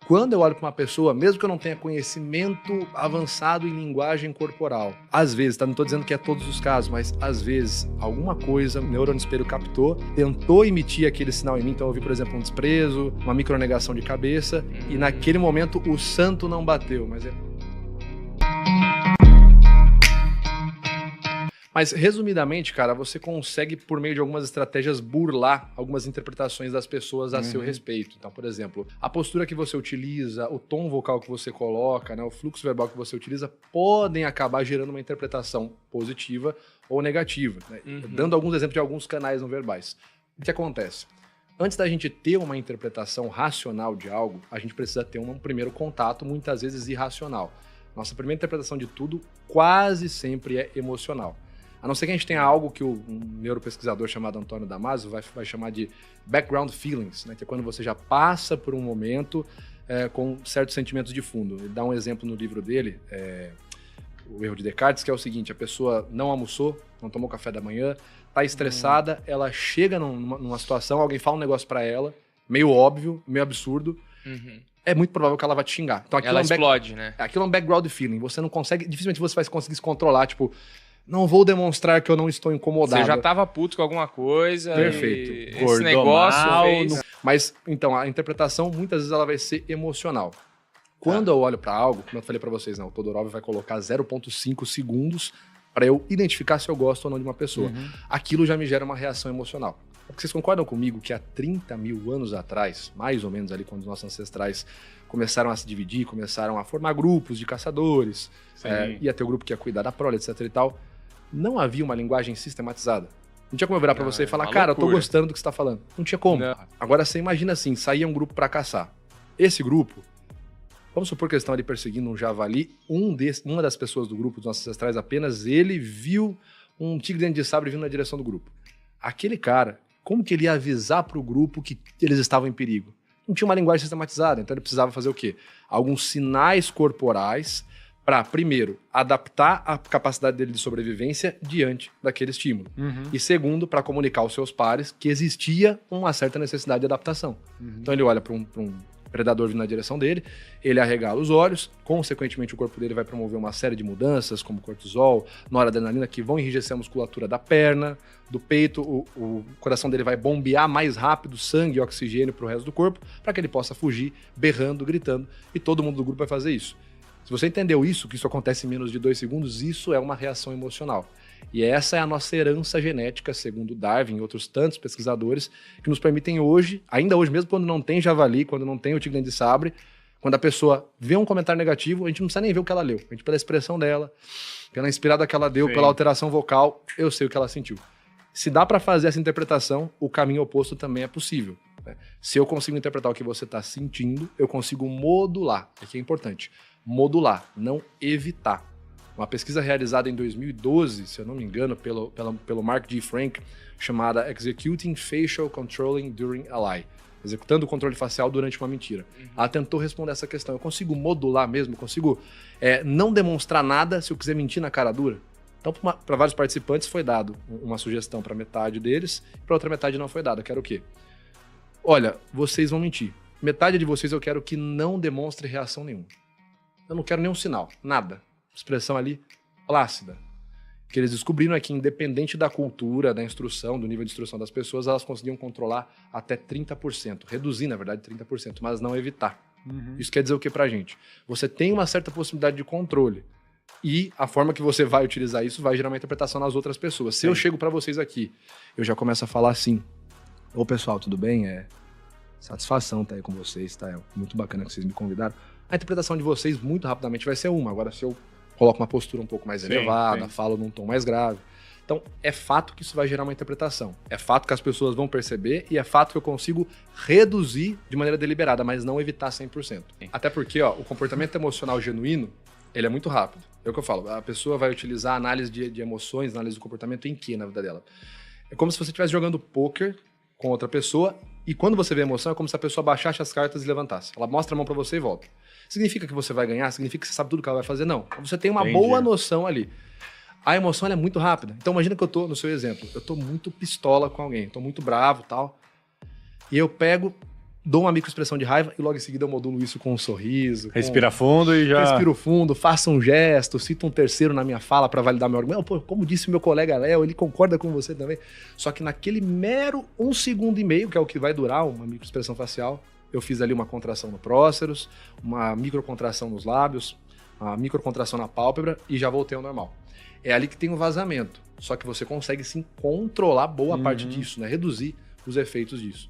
Quando eu olho para uma pessoa, mesmo que eu não tenha conhecimento avançado em linguagem corporal, às vezes, não estou dizendo que é todos os casos, mas às vezes alguma coisa o neurônio espelho captou, tentou emitir aquele sinal em mim, então eu vi, por exemplo, um desprezo, uma micronegação de cabeça, e naquele momento o santo não bateu, Mas, resumidamente, cara, você consegue, por meio de algumas estratégias, burlar algumas interpretações das pessoas a seu respeito. Então, por exemplo, a postura que você utiliza, o tom vocal que você coloca, né, o fluxo verbal que você utiliza, podem acabar gerando uma interpretação positiva ou negativa. Né? Dando alguns exemplos de alguns canais não verbais. O que acontece? Antes da gente ter uma interpretação racional de algo, a gente precisa ter um primeiro contato, muitas vezes irracional. Nossa primeira interpretação de tudo quase sempre é emocional. A não ser que a gente tenha algo que um neuropesquisador chamado Antônio Damasio vai chamar de background feelings, né? Que é quando você já passa por um momento com certos sentimentos de fundo. Ele dá um exemplo no livro dele, O Erro de Descartes, que é o seguinte: a pessoa não almoçou, não tomou café da manhã, tá estressada, ela chega numa situação, alguém fala um negócio pra ela, meio óbvio, meio absurdo, é muito provável que ela vai te xingar. Então, ela explode, né? Aquilo é um background feeling, você não consegue, dificilmente você vai conseguir se controlar, tipo... Não vou demonstrar que eu não estou incomodado. Você já tava puto com alguma coisa. Perfeito. Esse negócio fez... Mas, então, a interpretação, muitas vezes, ela vai ser emocional. Quando eu olho para algo, como eu falei para vocês, o Todorov vai colocar 0,5 segundos para eu identificar se eu gosto ou não de uma pessoa. Aquilo já me gera uma reação emocional. Porque vocês concordam comigo que há 30 mil anos atrás, mais ou menos ali quando os nossos ancestrais começaram a se dividir, começaram a formar grupos de caçadores, ia ter o grupo que ia cuidar da prole, etc e tal, não havia uma linguagem sistematizada. Não tinha como eu virar pra você e falar, cara, eu tô gostando do que você tá falando. Não tinha como. Não. Agora você imagina assim, saía um grupo pra caçar. Esse grupo, vamos supor que eles estão ali perseguindo um javali, uma das pessoas do grupo, dos nossos ancestrais, apenas ele viu um tigre dentro de sabre vindo na direção do grupo. Aquele cara, como que ele ia avisar pro grupo que eles estavam em perigo? Não tinha uma linguagem sistematizada, então ele precisava fazer o quê? Alguns sinais corporais para, primeiro, adaptar a capacidade dele de sobrevivência diante daquele estímulo. E segundo, para comunicar aos seus pares que existia uma certa necessidade de adaptação. Então ele olha para um predador vindo na direção dele, ele arregala os olhos, consequentemente o corpo dele vai promover uma série de mudanças, como cortisol, noradrenalina, que vão enrijecer a musculatura da perna, do peito, o coração dele vai bombear mais rápido sangue e oxigênio para o resto do corpo, para que ele possa fugir, berrando, gritando, e todo mundo do grupo vai fazer isso. Se você entendeu isso, que isso acontece em menos de 2 segundos, isso é uma reação emocional. E essa é a nossa herança genética, segundo Darwin e outros tantos pesquisadores, que nos permitem hoje, ainda hoje, mesmo quando não tem javali, quando não tem o tigre de sabre, quando a pessoa vê um comentário negativo, a gente não precisa nem ver o que ela leu. A gente, pela expressão dela, pela inspirada que ela deu, pela alteração vocal, eu sei o que ela sentiu. Se dá para fazer essa interpretação, o caminho oposto também é possível. Né? Se eu consigo interpretar o que você está sentindo, eu consigo modular. Aqui é importante. Modular, não evitar. Uma pesquisa realizada em 2012, se eu não me engano, pelo Mark G. Frank, chamada Executing Facial Controlling During a Lie. Executando o controle facial durante uma mentira. Ela tentou responder essa questão. Eu consigo modular mesmo? Eu consigo não demonstrar nada se eu quiser mentir na cara dura? Então, para vários participantes foi dado uma sugestão para metade deles, para outra metade não foi dada. Quero o quê? Olha, vocês vão mentir. Metade de vocês eu quero que não demonstre reação nenhuma. Eu não quero nenhum sinal, nada. Expressão ali plácida. O que eles descobriram é que, independente da cultura, da instrução, do nível de instrução das pessoas, elas conseguiam controlar até 30%. Reduzir, na verdade, 30%, mas não evitar. Isso quer dizer o que pra gente? Você tem uma certa possibilidade de controle. E a forma que você vai utilizar isso vai gerar uma interpretação nas outras pessoas. Se eu chego pra vocês aqui, eu já começo a falar assim: ô pessoal, tudo bem? Satisfação estar aí com vocês, tá? É muito bacana que vocês me convidaram. A interpretação de vocês, muito rapidamente, vai ser uma. Agora, se eu coloco uma postura um pouco mais elevada, falo num tom mais grave. Então, é fato que isso vai gerar uma interpretação. É fato que as pessoas vão perceber e é fato que eu consigo reduzir de maneira deliberada, mas não evitar 100%. Até porque, o comportamento emocional genuíno, ele é muito rápido. É o que eu falo, a pessoa vai utilizar a análise de emoções, análise do comportamento em que na vida dela? É como se você estivesse jogando pôquer com outra pessoa e quando você vê a emoção, é como se a pessoa baixasse as cartas e levantasse. Ela mostra a mão pra você e volta. Significa que você vai ganhar? Significa que você sabe tudo que ela vai fazer? Não. Você tem uma boa noção ali. A emoção é muito rápida. Então imagina que eu tô, no seu exemplo, eu tô muito pistola com alguém, tô muito bravo e tal. E eu pego, dou uma microexpressão de raiva e logo em seguida eu modulo isso com um sorriso. Respira fundo e já... Respiro fundo, faço um gesto, cito um terceiro na minha fala para validar meu argumento. Pô, como disse meu colega Léo, ele concorda com você também. Só que naquele mero 1,5 segundos, que é o que vai durar uma microexpressão facial, eu fiz ali uma contração no próceros, uma microcontração nos lábios, uma microcontração na pálpebra e já voltei ao normal. É ali que tem o vazamento. Só que você consegue sim controlar boa parte disso, né? Reduzir os efeitos disso.